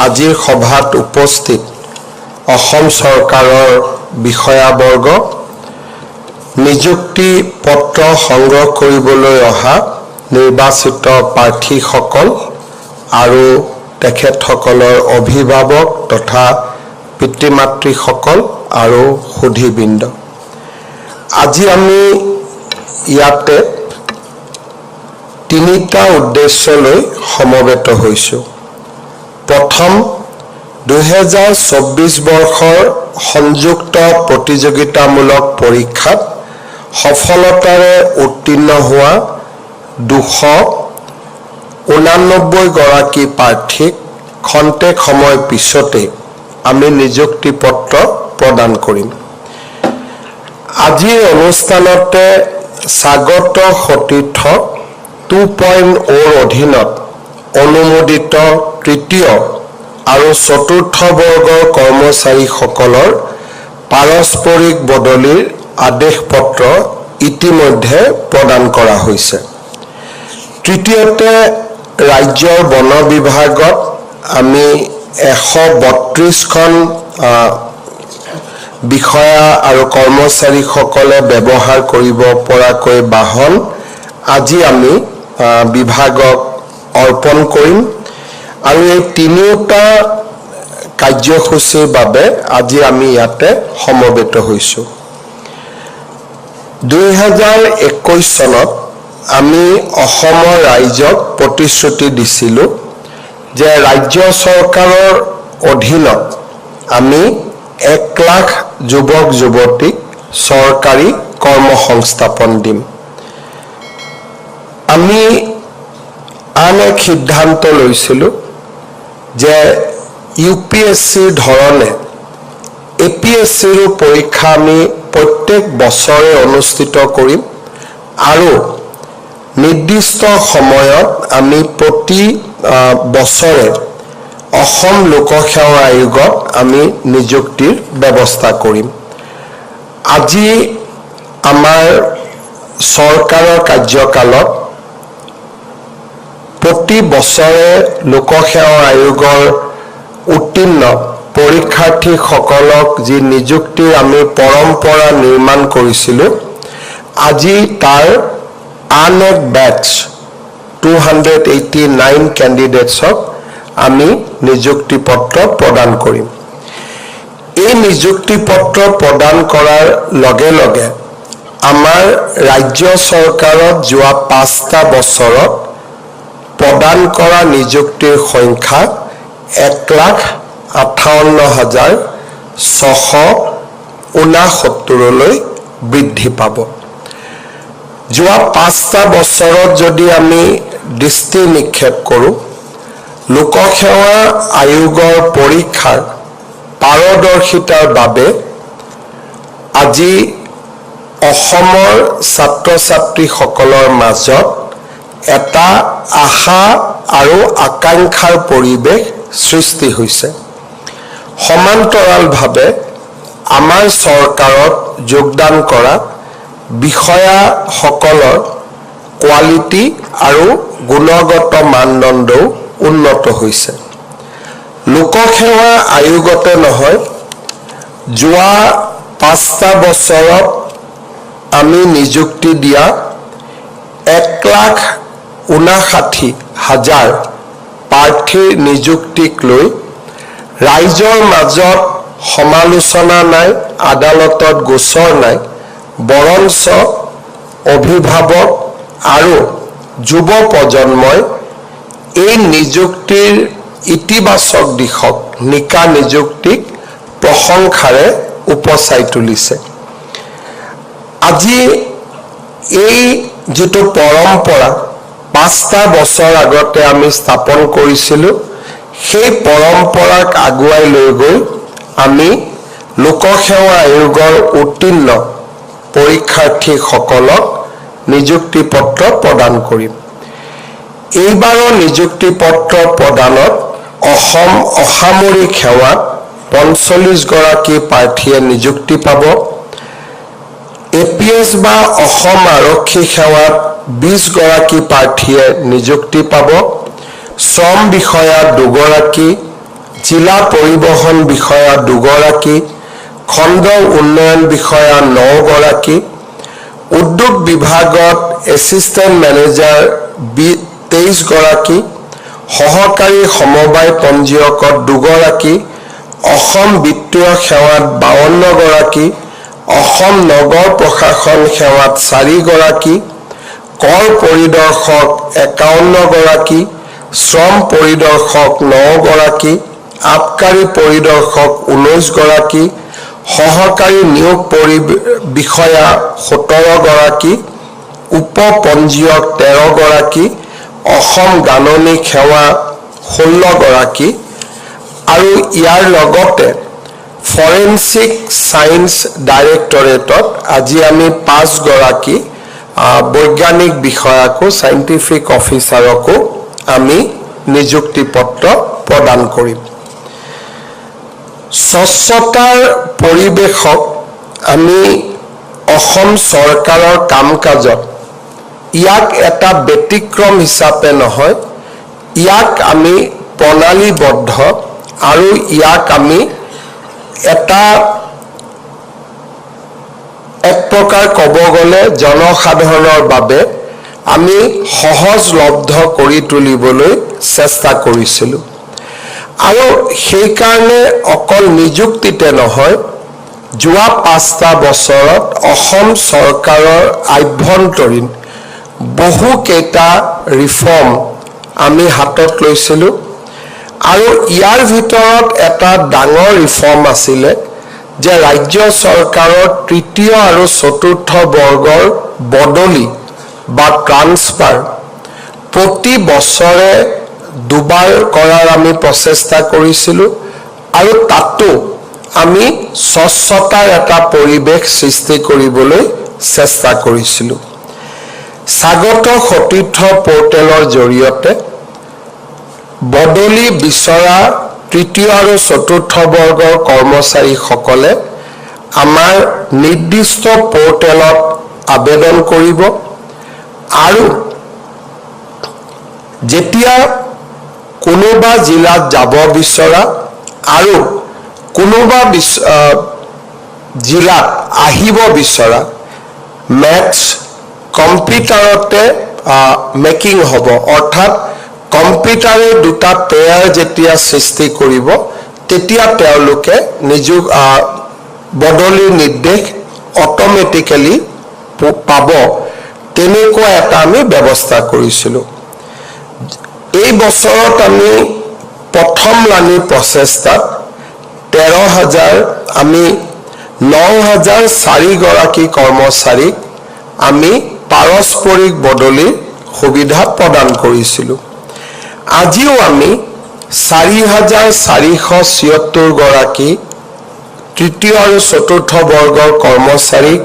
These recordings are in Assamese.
আজিৰ সভাত উপস্থিত অসম চৰকাৰৰ বিষয়াবৰ্গ, নিযুক্তি পত্ৰ সংগ্ৰহ কৰিবলৈ অহা নিৰ্বাচিত প্ৰাৰ্থীসকল আৰু তেখেতসকলৰ অভিভাৱক তথা পিতৃ-মাতৃসকল আৰু সুধীবৃন্দ। আজি আমি ইয়াতে তিনিটা উদ্দেশ্য লৈ সমবেত হৈছোঁ। প্ৰথম, 2024 বৰ্ষৰ সংযুক্ত প্ৰতিযোগিতামূলক পৰীক্ষাত সফলতাৰে উত্তীৰ্ণ হোৱা 289 গৰাকী প্ৰাৰ্থীক খন্তেক সময় পিছতে আমি নিযুক্তি পত্ৰ প্ৰদান কৰিম। আজিৰ অনুষ্ঠানতে স্বাগত সতীৰ্থ 2.0 অধীনত অনুমোদিত তৃতীয় আৰু চতুৰ্থ বৰ্গৰ কৰ্মচাৰীসকলৰ পাৰস্পৰিক বদলিৰ আদেশপত্ৰ ইতিমধ্যে প্ৰদান কৰা হৈছে। তৃতীয়তে, ৰাজ্যৰ বন বিভাগত আমি 132খন বিষয়া আৰু কৰ্মচাৰীসকলে ব্যৱহাৰ কৰিব পৰাকৈ বাহন আজি আমি বিভাগক অৰ্পণ কৰিম আৰু এই তিনিওটা কাৰ্যসূচীৰ বাবে আজি আমি ইয়াতে সমবেত হৈছোঁ। 2021 চনত আমি অসমৰ ৰাইজক প্ৰতিশ্ৰুতি দিছিলোঁ যে ৰাজ্য চৰকাৰৰ অধীনত আমি 1 লাখ যুৱক যুৱতীক চৰকাৰী কৰ্মসংস্থাপন দিম। আমি আন এক সিদ্ধান্ত লৈছিলোঁ যে UPSCৰ ধৰণে APSCৰো পৰীক্ষা আমি প্ৰত্যেক বছৰে অনুষ্ঠিত কৰিম আৰু নিৰ্দিষ্ট সময়ত আমি প্ৰতি বছৰে অসম লোকসেৱা আয়োগত আমি নিযুক্তিৰ ব্যৱস্থা কৰিম। আজি আমাৰ চৰকাৰৰ কাৰ্যকালত প্ৰতি বছৰে লোকসেৱা আয়োগৰ উত্তীৰ্ণ পৰীক্ষাৰ্থীসকলক যি নিযুক্তিৰ আমি পৰম্পৰা নিৰ্মাণ কৰিছিলোঁ, আজি তাৰ আন এক বেটছ 289 কেণ্ডিডেটছক আমি নিযুক্তি পত্ৰ প্ৰদান কৰিম। এই নিযুক্তি পত্ৰ প্ৰদান কৰাৰ লগে লগে আমাৰ ৰাজ্য চৰকাৰত যোৱা 5টা বছৰত প্ৰদান কৰা নিযুক্তিৰ সংখ্যা 1,58,669লৈ বৃদ্ধি পাব। যোৱা 5টা বছৰত যদি আমি দৃষ্টি নিক্ষেপ কৰোঁ, লোকসেৱা আয়োগৰ পৰীক্ষাৰ পাৰদৰ্শিতাৰ বাবে আজি অসমৰ ছাত্ৰ ছাত্ৰীসকলৰ মাজত এটা আশা আৰু আকাংক্ষাৰ পৰিৱেশ সৃষ্টি হৈছে। সমান্তৰালভাৱে আমাৰ চৰকাৰত যোগদান কৰা বিষয়াসকলৰ কোৱালিটি আৰু গুণগত মানদণ্ডও উন্নত হৈছে। লোকসেৱা আয়োগতে নহয়, যোৱা 5টা বছৰত আমি নিযুক্তি দিয়া 1,59,000 প্ৰাৰ্থীৰ নিযুক্তিক লৈ ৰাইজৰ মাজত সমালোচনা নাই, আদালতত গোচৰ নাই, বৰঞ্চ অভিভাৱক আৰু যুৱ প্ৰজন্মই এই নিযুক্তিৰ ইতিবাচক দিশক নিকা নিযুক্তিক প্ৰশংসাৰে উপচাই তুলিছে। আজি এই যিটো পৰম্পৰা 5টা বছৰ আগতে আমি স্থাপন কৰিছিলোঁ, সেই পৰম্পৰাক আগুৱাই লৈ গৈ আমি লোকসেৱা আয়োগৰ উত্তীৰ্ণ পৰীক্ষাৰ্থীসকলক নিযুক্তি পত্ৰ প্ৰদান কৰিম। এইবাৰৰ নিযুক্তি পত্ৰ প্ৰদানত অসম অসামৰিক সেৱাত 45 গৰাকী প্ৰাৰ্থীয়ে নিযুক্তি পাব। APS বা অসম আৰক্ষী সেৱাত 20 গৰাকী প্ৰাৰ্থীয়ে নিযুক্তি পাব। শ্ৰম বিষয়াত 2 গৰাকী জিলা পৰিবহণ বিষয়া 2 গৰাকী, খণ্ড উন্নয়ন বিষয়া 9 গৰাকী, উদ্যোগ বিভাগত এছিষ্টেণ্ট মেনেজাৰ 23 গৰাকী, সহকাৰী সমবায় পঞ্জীয়কত 2 গৰাকী, অসম বিত্তীয় সেৱাত 52 গৰাকী, অসম নগৰ প্ৰশাসন সেৱাত 4 গৰাকী, কৰ পৰিদৰ্শক 51 গৰাকী, শ্ৰম পৰিদৰ্শক 9 গৰাকী, আবকাৰী পৰিদৰ্শক 19 গৰাকী, সহকাৰী নিয়োগ বিষয়া 17 গৰাকী, উপ পঞ্জীয়ক 13 গৰাকী, অসম গাণনিক সেৱা 16 গৰাকী আৰু ইয়াৰ লগতে ফৰেনচিক ছায়েন্স ডাইৰেক্টৰেটত আজি আমি 5 গৰাকী বৈজ্ঞানিক বিষয়াকো সাইণ্টিফিক অফিচাৰকো আমি নিযুক্তি পত্ৰ প্ৰদান কৰিম। স্বচ্ছতাৰ পৰিৱেশক আমি অসম চৰকাৰৰ কাম কাজত ইয়াক এটা ব্যতিক্ৰম হিচাপে নহয়, ইয়াক আমি প্ৰণালীবদ্ধ আৰু ইয়াক আমি এক প্ৰকাৰ ক'ব গ'লে জনসাধাৰণৰ বাবে আমি সহজলব্ধ কৰি তুলিবলৈ চেষ্টা কৰিছিলোঁ। আৰু সেইকাৰণে অকল নিযুক্তিতে নহয়, যোৱা 5টা বছৰত অসম চৰকাৰৰ আভ্যন্তৰীণ বহুকেইটা ৰিফৰ্ম আমি হাতত লৈছিলোঁ আৰু ইয়াৰ ভিতৰত এটা ডাঙৰ ৰিফৰ্ম আছিলে যে ৰাজ্য চৰকাৰৰ 3য় আৰু 4ৰ্থ বৰ্গৰ বদলি বা ট্ৰান্সফাৰ প্ৰতি বছৰে 2বাৰ কৰাৰ আমি প্ৰচেষ্টা কৰিছিলোঁ আৰু তাতো আমি স্বচ্ছতাৰ এটা পৰিৱেশ সৃষ্টি কৰিবলৈ চেষ্টা কৰিছিলোঁ। স্বাগত সতীৰ্থ পৰ্টেলৰ জৰিয়তে বদলি বিচৰা 3য় আৰু 4ৰ্থ বৰ্গৰ কৰ্মচাৰীসকলে আমাৰ নিৰ্দিষ্ট পৰ্টেলত আবেদন কৰিব আৰু যেতিয়া কোনোবা জিলাত যাব বিচৰা আৰু কোনোবা জিলাত আহিব বিচৰা মেথছ কম্পিউটাৰতে মেকিং হ'ব, অৰ্থাৎ কম্পিউটাৰে 2টা পেয়াৰ যেতিয়া সৃষ্টি কৰিব তেতিয়া তেওঁলোকে বদলিৰ নিৰ্দেশ অট'মেটিকেলি পাব, তেনেকুৱা এটা আমি ব্যৱস্থা কৰিছিলোঁ। এই বছৰত আমি প্ৰথম লানি প্ৰচেষ্টাত 13,000 আমি 9,004 গৰাকী কৰ্মচাৰীক আমি পাৰস্পৰিক বদলিৰ সুবিধা প্ৰদান কৰিছিলোঁ। আজিও আমি 4,476 গৰাকী 3য় আৰু 4ৰ্থ বৰ্গৰ কৰ্মচাৰীক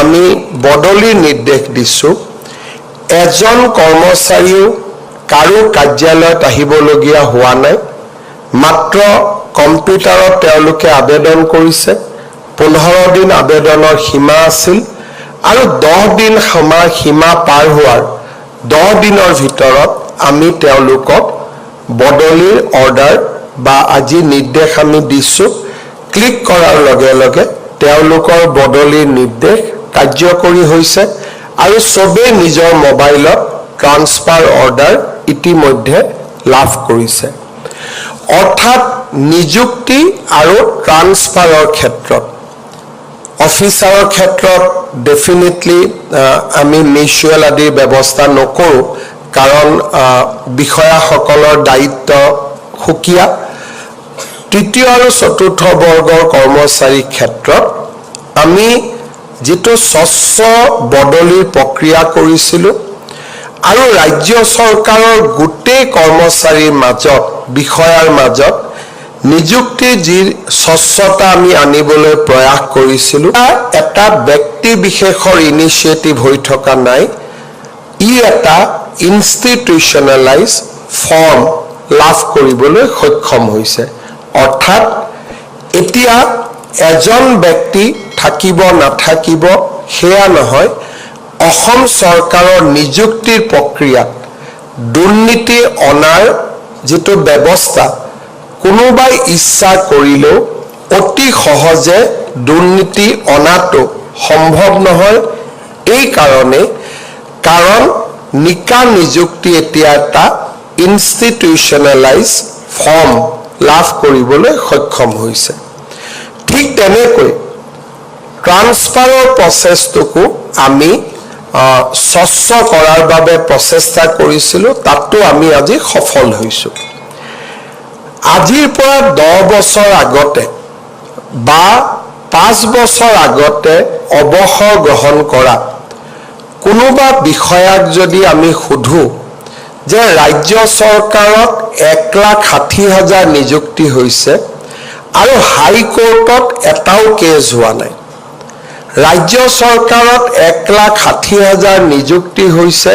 আমি বদলিৰ নিৰ্দেশ দিছোঁ। এজন কৰ্মচাৰীও কাৰো কাৰ্যালয়ত আহিবলগীয়া হোৱা নাই, মাত্ৰ কম্পিউটাৰত তেওঁলোকে আবেদন কৰিছে। 15 দিন আবেদনৰ সীমা আছিল আৰু 10 দিন সীমা পাৰ হোৱাৰ 10 দিনৰ ভিতৰত আমি তেওঁলোকক বদলিৰ অৰ্ডাৰ বা আজি নিৰ্দেশ আমি দিছোঁ। ক্লিক কৰাৰ লগে লগে তেওঁলোকৰ বদলিৰ নিৰ্দেশ কাৰ্যকৰী হৈছে আৰু চবেই নিজৰ মোবাইলত ট্ৰান্সফাৰ অৰ্ডাৰ ইতিমধ্যে লাভ কৰিছে। অৰ্থাৎ নিযুক্তি আৰু ট্ৰান্সফাৰৰ ক্ষেত্ৰত অফিচাৰৰ ক্ষেত্ৰত ডেফিনেটলি আমি মিউচুৱেল আদিৰ ব্যৱস্থা নকৰোঁ, কাৰণ বিষয়াসকলৰ দায়িত্ব সুকীয়া। 3য় আৰু 4ৰ্থ বৰ্গৰ কৰ্মচাৰীৰ ক্ষেত্ৰত আমি যিটো স্বচ্ছ বদলিৰ প্ৰক্ৰিয়া কৰিছিলোঁ আৰু ৰাজ্য চৰকাৰৰ গোটেই কৰ্মচাৰীৰ মাজত বিষয়াৰ মাজত নিযুক্তিৰ যি স্বচ্ছতা আমি আনিবলৈ প্ৰয়াস কৰিছিলোঁ, এটা ব্যক্তি বিশেষৰ ইনিচিয়েটিভ হৈ থকা নাই, ই এটা ইনষ্টিটিউচনেলাইজ ফৰ্ম লাভ কৰিবলৈ সক্ষম হৈছে। অৰ্থাৎ এতিয়া এজন ব্যক্তি থাকিব নাথাকিব সেয়া নহয়, অসম চৰকাৰৰ নিযুক্তিৰ প্ৰক্ৰিয়াত দুৰ্নীতি অনাৰ যিটো ব্যৱস্থা কোনোবাই ইচ্ছা কৰিলেও অতি সহজে দুৰ্নীতি অনাটো সম্ভৱ নহয়। এই কাৰণ নিকা নিযুক্তি এতিয়া এটা ইনষ্টিটিউচনেলাইজ ফৰ্ম লাভ কৰিবলৈ সক্ষম হৈছে। ঠিক তেনেকৈ ট্ৰান্সফাৰৰ প্ৰচেছটোকো আমি স্বচ্ছ কৰাৰ বাবে প্ৰচেষ্টা কৰিছিলোঁ, তাতো আমি আজি সফল হৈছোঁ। আজিৰ পৰা 10 বছৰ আগতে বা 5 বছৰ আগতে অৱসৰ গ্ৰহণ কৰা কোনোবা বিষয়াক যদি আমি সোধোঁ যে ৰাজ্য চৰকাৰত 1,60,000 নিযুক্তি হৈছে আৰু হাইকোৰ্টত এটাও কেছ হোৱা নাই, ৰাজ্য চৰকাৰত 1,60,000 নিযুক্তি হৈছে,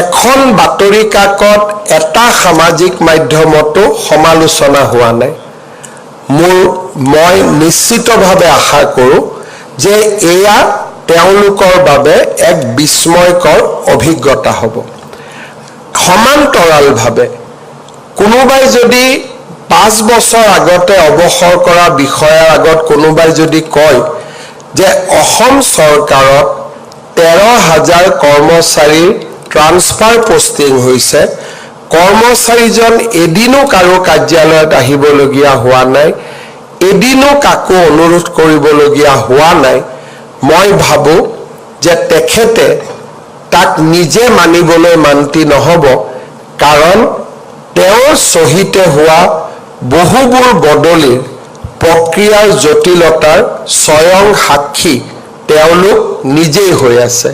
এখন বাতৰি কাকত এটা সামাজিক মাধ্যমতো সমালোচনা হোৱা নাই, মই নিশ্চিতভাৱে আশা কৰোঁ যে এয়া তেওঁলোকৰ বাবে এক বিস্ময়কৰ অভিজ্ঞতা হ'ব। সমান্তৰালভাৱে কোনোবাই যদি 5 বছৰ আগতে অৱসৰ কৰা বিষয়াৰ আগত কোনোবাই যদি কয় যে অসম চৰকাৰত 13,000 কৰ্মচাৰীৰ ট্ৰান্সফাৰ পোষ্টিং হৈছে, কৰ্মচাৰীজন এদিনো কাৰো কাৰ্যালয়ত আহিবলগীয়া হোৱা নাই, এদিনো কাকো অনুৰোধ কৰিবলগীয়া হোৱা নাই, মই ভাবোঁ যে তেখেতে তাক নিজে মানিবলৈ মান্তি নহ'ব, কাৰণ তেওঁৰ চহীতে হোৱা বহুবোৰ বদলিৰ প্ৰক্ৰিয়াৰ জটিলতাৰ স্বয়ং সাক্ষী তেওঁলোক নিজেই হৈ আছে।